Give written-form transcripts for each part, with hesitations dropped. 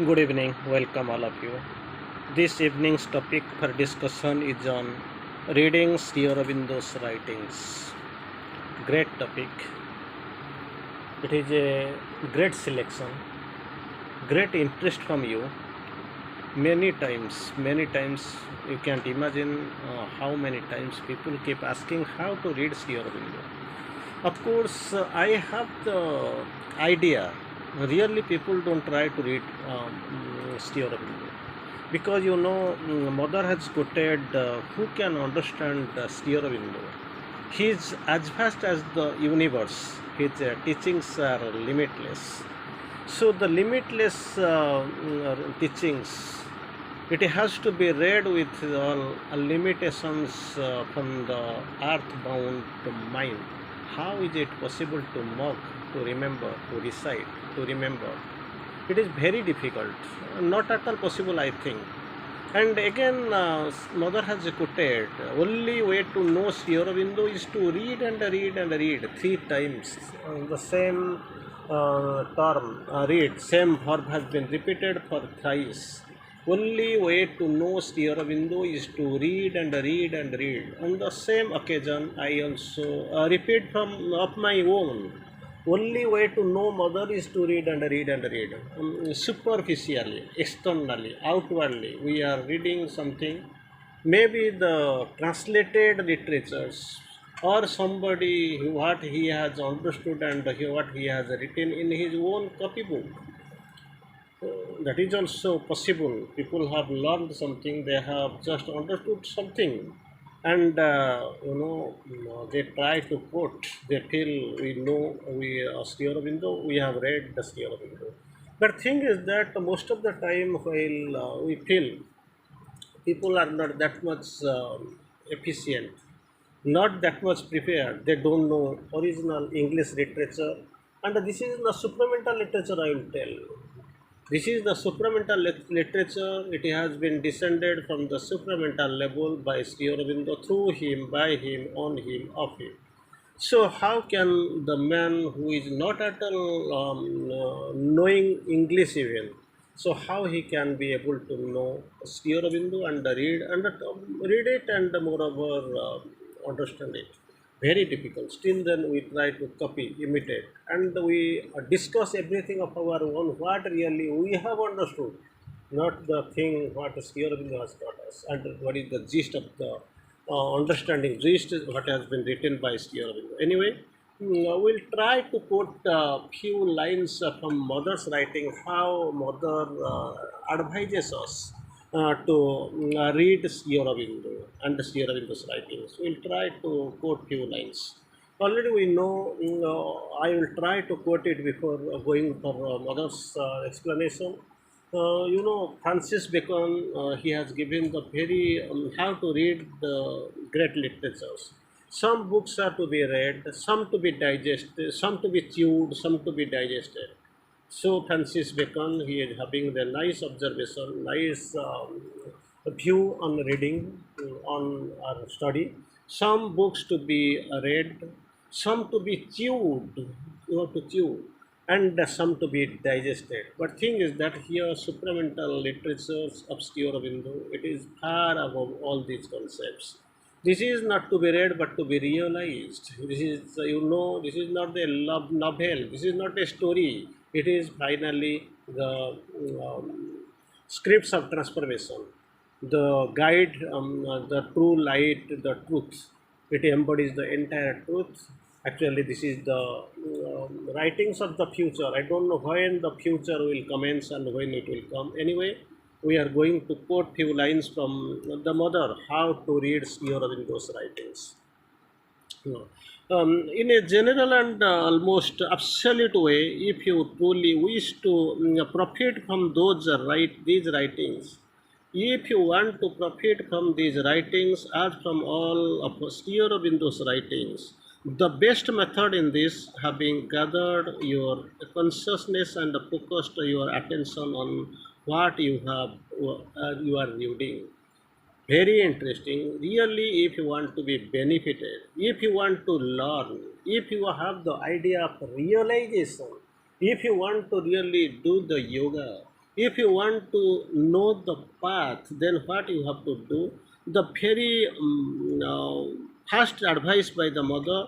Good evening, welcome all of you. This evening's topic for discussion is on reading Sri Aurobindo's writings. Great topic. It is a great selection, great interest from you. Many times you can't imagine how many times people keep asking how to read Sri Aurobindo. Of course, I have the idea. Really, people don't try to read Sri Aurobindo because mother has quoted, who can understand Sri Aurobindo? He is as vast as the universe. His teachings are limitless. So the limitless teachings, it has to be read with all limitations from the earthbound mind. How is it possible to mock, to remember, to recite, to remember? It is very difficult, not at all possible, I think. And again, mother has quoted, only way to know Sri Aurobindo is to read and read and read three times. The same term, read, same verb has been repeated for thrice. Only way to know Sri Aurobindo is to read and read and read. On the same occasion, I also repeat from of my own. Only way to know mother is to read and read and read. Superficially, externally, outwardly, we are reading something. Maybe the translated literatures or somebody what he has understood and what he has written in his own copybook. That is also possible. People have learned something, they have just understood something, and they try to quote. They feel we know we Sri Aurobindo, we have read the Sri Aurobindo. But thing is that most of the time, while we feel people are not that much efficient, not that much prepared. They don't know original English literature, and this is the supramental literature. I will tell you. This is the supramental literature. It has been descended from the supramental level by Sri Aurobindo, through him, by him, on him, of him. So how can the man who is not at all knowing English even, so how he can be able to know Sri Aurobindo and read it and moreover understand it? Very difficult. Still then we try to copy, imitate, and we discuss everything of our own, what really we have understood, not the thing what Sri Aurobindo has taught us, and what is the gist of the understanding, gist is what has been written by Sri Aurobindo. Anyway, we'll try to quote a few lines from mother's writing, how mother advises us to read Sri Aurobindo and Sri Aurobindo's writings. We'll try to quote few lines. Already we know, I will try to quote it before going for mother's explanation. Francis Bacon, he has given the very how to read the great literatures. Some books are to be read, some to be digested, some to be chewed, some to be digested. So Francis Bacon, he is having the nice observation, nice view on reading, on our study. Some books to be read, some to be chewed, you have to chew, and some to be digested. But thing is that here supramental literatures of Sri Aurobindo, it is far above all these concepts. This is not to be read but to be realized. This is, this is not a love novel. This is not a story. It is finally the scripts of transformation, the guide, the true light, the truth. It embodies the entire truth. Actually, this is the writings of the future. I don't know when the future will commence and when it will come. Anyway, we are going to quote few lines from the mother, how to read Sri Aurobindo's writings. In a general and almost absolute way, if you truly wish to profit from these writings, if you want to profit from these writings as from all of Sri Aurobindo's writings, the best method in this, having gathered your consciousness and focused your attention on what you are reading. Very interesting. Really, if you want to be benefited, if you want to learn, if you have the idea of realization, if you want to really do the yoga, If you want to know the path, then what you have to do? The very first advice by the mother: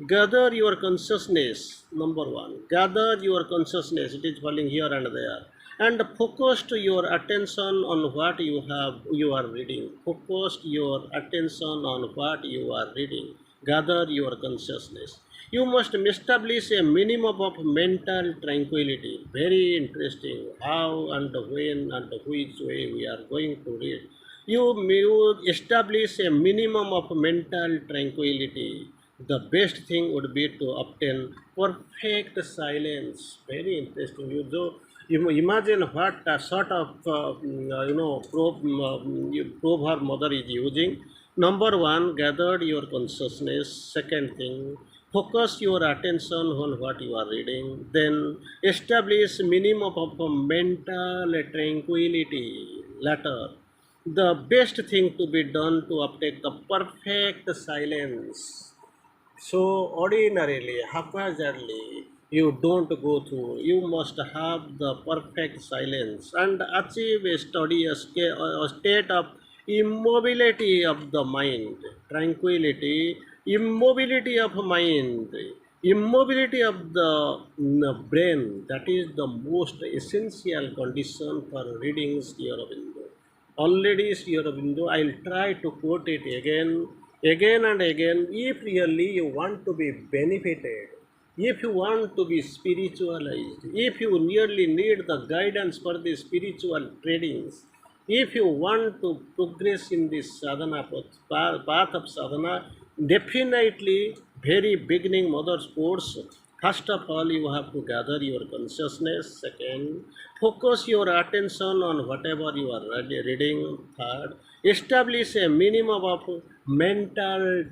gather your consciousness. Number one, gather your consciousness. It is falling here and there, and focus to your attention on what you are reading. Focus your attention on what you are reading. Gather your consciousness. You must establish a minimum of mental tranquility. Very interesting how and when and which way we are going to read. You establish a minimum of mental tranquility. The best thing would be to obtain perfect silence. Very interesting. You imagine what sort of probe her mother is using. Number one, gathered your consciousness. Second thing, focus your attention on what you are reading. Then establish minimum of mental tranquility. Latter, the best thing to be done to obtain the perfect silence. So ordinarily, haphazardly, you don't go through. You must have the perfect silence and achieve a study, a state of immobility of the mind, tranquility, immobility of mind, immobility of the brain. That is the most essential condition for reading Sri Aurobindo. Already Sri Aurobindo, I'll try to quote it again and again. If really you want to be benefited, if you want to be spiritualized, if you really need the guidance for the spiritual tradings, if you want to progress in this sadhana path of sadhana, definitely very beginning mother's course. First of all, you have to gather your consciousness. Second, focus your attention on whatever you are reading. Third, establish a minimum of mental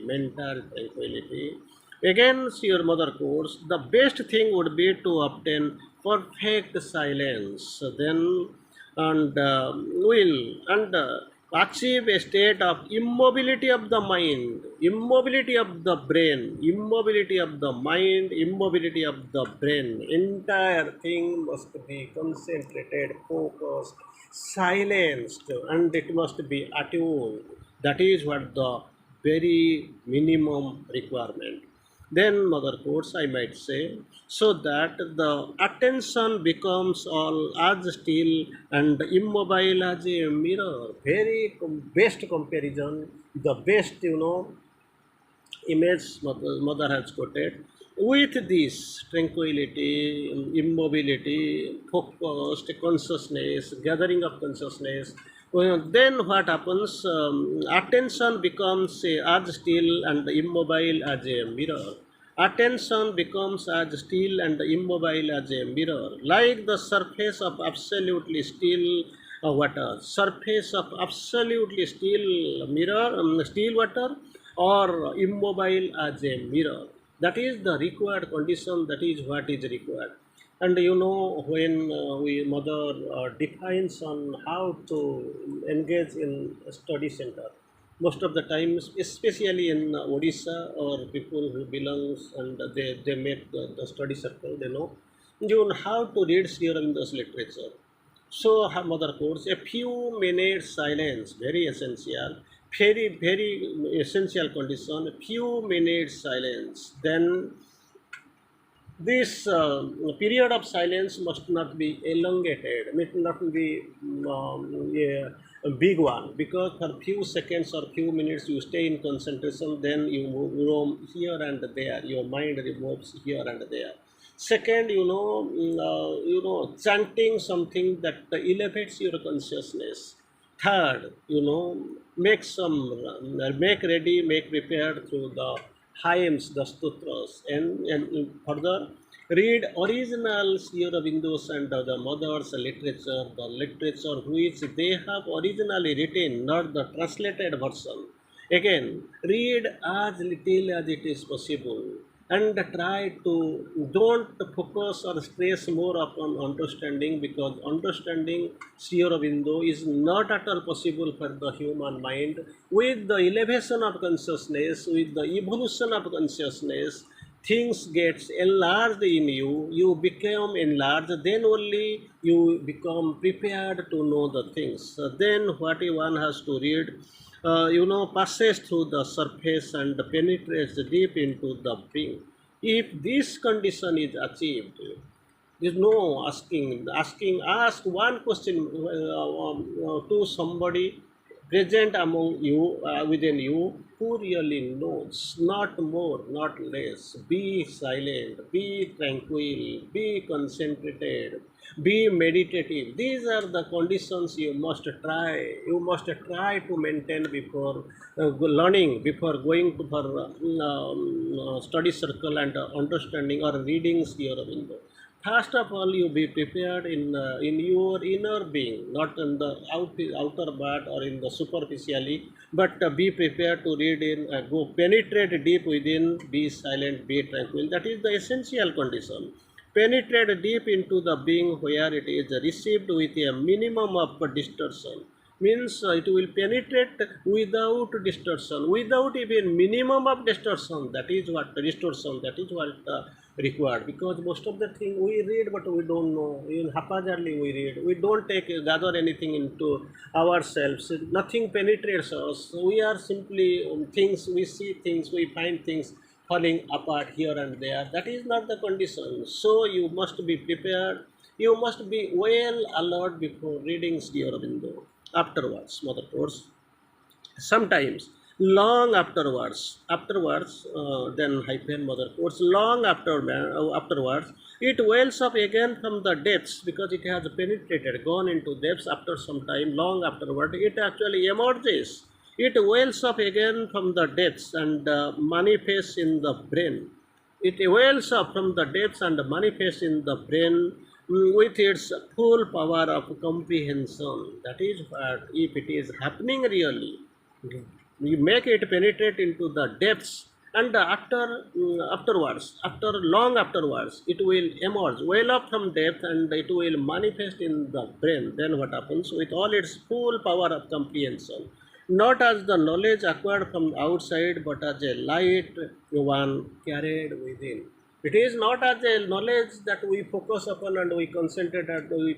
mental tranquility. Against your mother course, the best thing would be to obtain perfect silence. Then and will and achieve a state of immobility of the mind, immobility of the brain, immobility of the mind, immobility of the brain. Entire thing must be concentrated, focused, silenced, and it must be attuned. That is what the very minimum requirement. Then mother quotes, I might say, so that the attention becomes all as still and immobile as a mirror. Very best comparison, the best, image mother has quoted. With this tranquility, immobility, focused consciousness, gathering of consciousness, well, then what happens? Attention becomes as still and immobile as a mirror. Attention becomes as still and immobile as a mirror, like the surface of absolutely still water. Surface of absolutely still mirror, still water, or immobile as a mirror. That is the required condition. That is what is required. And when we mother defines on how to engage in a study center, most of the times, especially in Odisha or people who belongs and they make the study circle, they know how to read Sri Aurobindo's literature. So, her mother quotes, a few minutes silence, very essential, very essential condition, a few minutes silence. Then this period of silence must not be elongated, must not be a big one, because for few seconds or few minutes you stay in concentration, then you roam here and there, your mind moves here and there. Second, chanting something that elevates your consciousness. Third, make ready, make prepared through the hymns, the stutras, and further read original Sri Aurobindo's and the mother's literature, the literature which they have originally written, not the translated version. Again, read as little as it is possible and try to don't focus or stress more upon understanding, because understanding Sri Aurobindo is not at all possible for the human mind. With the elevation of consciousness, with the evolution of consciousness, things gets enlarged in you, you become enlarged, then only you become prepared to know the things. Then what one has to read, passes through the surface and penetrates deep into the being. If this condition is achieved, there's no ask one question to somebody present among you, within you, who really knows, not more, not less. Be silent, be tranquil, be concentrated, be meditative. These are the conditions you must try. You must try to maintain before learning, before going to for study circle and understanding or reading Sri Aurobindo. First of all, you be prepared in your inner being, not in the outer part or in the superficially, but be prepared to read in, go penetrate deep within, be silent, be tranquil. That is the essential condition. Penetrate deep into the being where it is received with a minimum of distortion. Means it will penetrate without distortion, without even minimum of distortion. That is what distortion, that is what required. Because most of the thing we read but we don't know, even haphazardly we read, we don't take gather anything into ourselves, nothing penetrates us. We are simply things, we see things, we find things falling apart here and there. That is not the condition. So you must be prepared, you must be well alert before reading Sri Aurobindo. Afterwards, mother course, sometimes long afterwards, then hyphen mother course, long afterwards, it wells up again from the depths, because it has penetrated, gone into depths. After some time, long afterward, it actually emerges. It wells up again from the depths and manifests in the brain. It wells up from the depths and manifests in the brain, with its full power of comprehension. That is what, if it is happening really, you make it penetrate into the depths, and after long afterwards, it will emerge well up from depth and it will manifest in the brain. Then what happens, with all its full power of comprehension, not as the knowledge acquired from outside, but as a light one carried within. It is not as a knowledge that we focus upon and we concentrate and we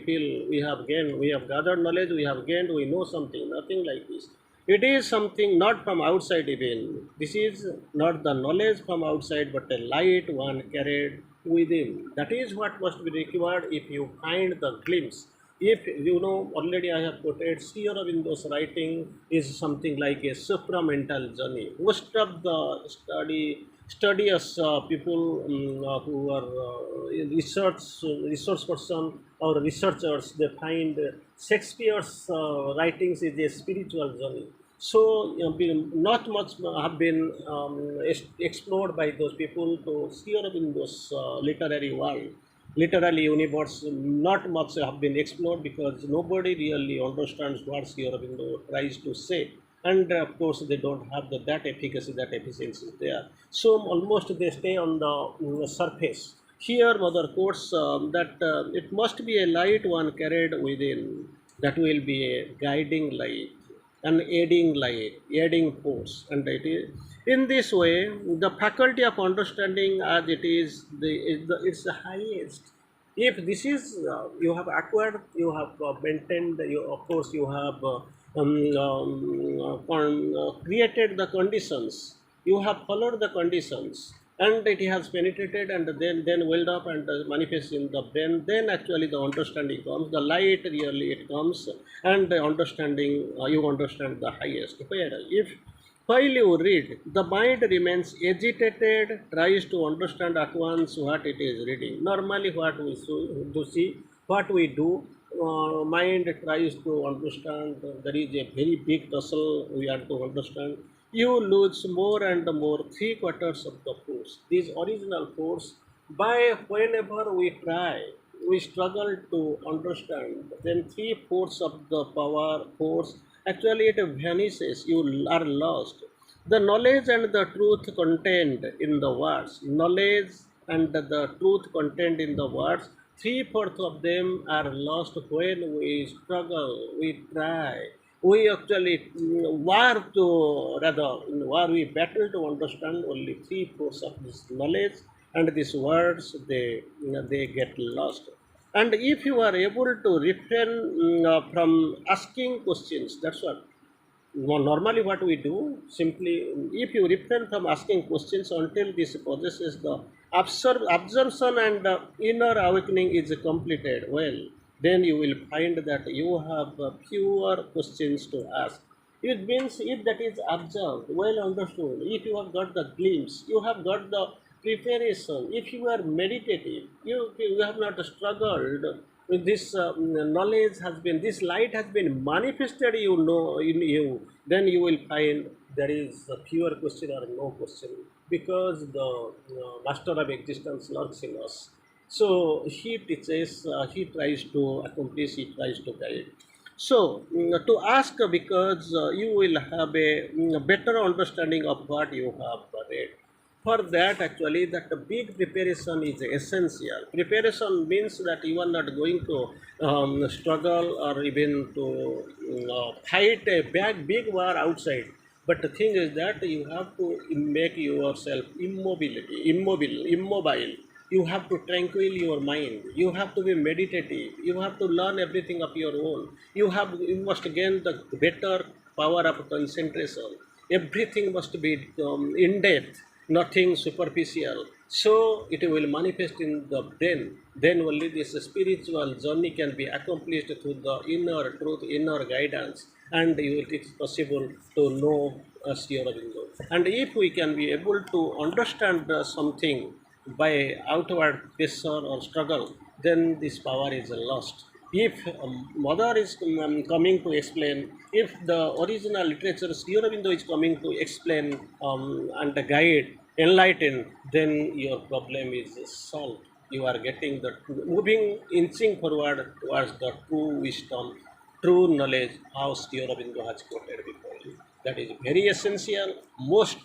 feel we have gained, we have gathered knowledge, we have gained, we know something. Nothing like this. It is something not from outside even. This is not the knowledge from outside, but a light one carried within. That is what must be required if you find the glimpse. If you know, already I have quoted, Sri Aurobindo's writing is something like a supramental journey. Most of the studious people who are research person or researchers, they find Shakespeare's writings is a spiritual journey. So not much have been explored by those people to Sri Aurobindo's literary world, literally universe. Not much have been explored because nobody really understands what Sri Aurobindo tries to say. And of course, they don't have that efficacy, that efficiency there. So almost they stay on the surface. Here, Mother quotes that it must be a light one carried within, that will be a guiding light, an aiding light, aiding force. And it is in this way, the faculty of understanding, as it it's the highest. If this is you have acquired, you have maintained, you, of course you have created the conditions, you have followed the conditions, and it has penetrated and then welled up and manifests in the brain. Then actually the understanding comes, the light really it comes, and the understanding, you understand the highest. Where if while you read, the mind remains agitated, tries to understand at once what it is reading. Normally, what we do see, what we do, mind tries to understand. There is a very big tussle we have to understand. You lose more and more three-quarters of the force. This original force, by whenever we try, we struggle to understand, then three-fourths of the power force actually it vanishes. You are lost. The knowledge and the truth contained in the words, knowledge and the truth contained in the words, three-fourths of them are lost when we struggle, we try, we actually war to rather war we battle to understand only three fourths of this knowledge, and these words they get lost. And if you are able to refrain from asking questions, that's what. Well, normally, what we do simply, if you refrain from asking questions until this possesses the absorption and inner awakening is completed, well, then you will find that you have fewer questions to ask. It means if that is observed, well understood, if you have got the glimpse, you have got the preparation, if you are meditative, you have not struggled, this knowledge has been, this light has been manifested, you know, in you, then you will find there is a fewer question or no question, because the master of existence lurks in us. So he teaches, he tries to accomplish, he tries to guide. So, to ask because you will have a better understanding of what you have read. For that, actually, that the big preparation is essential. Preparation means that you are not going to struggle or even to fight a big war outside. But the thing is that you have to make yourself immobile. You have to tranquil your mind. You have to be meditative. You have to learn everything of your own. You must gain the better power of concentration. Everything must be in depth, nothing superficial. So it will manifest in the brain. Then only this spiritual journey can be accomplished through the inner truth, inner guidance, and it is possible to know Sri Aurobindo. And if we can be able to understand something by outward pressure or struggle, then this power is lost. If mother is coming to explain, if the original literature Sri Aurobindo is coming to explain and guide, enlighten, then your problem is solved. You are getting the moving, inching forward towards the true wisdom, true knowledge, how Sri Aurobindo has quoted before you. That is very essential, most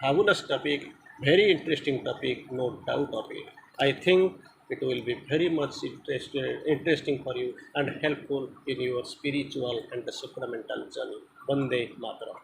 fabulous topic, very interesting topic, no doubt of it. I think it will be very much interesting for you and helpful in your spiritual and supramental journey. Vande Mataram.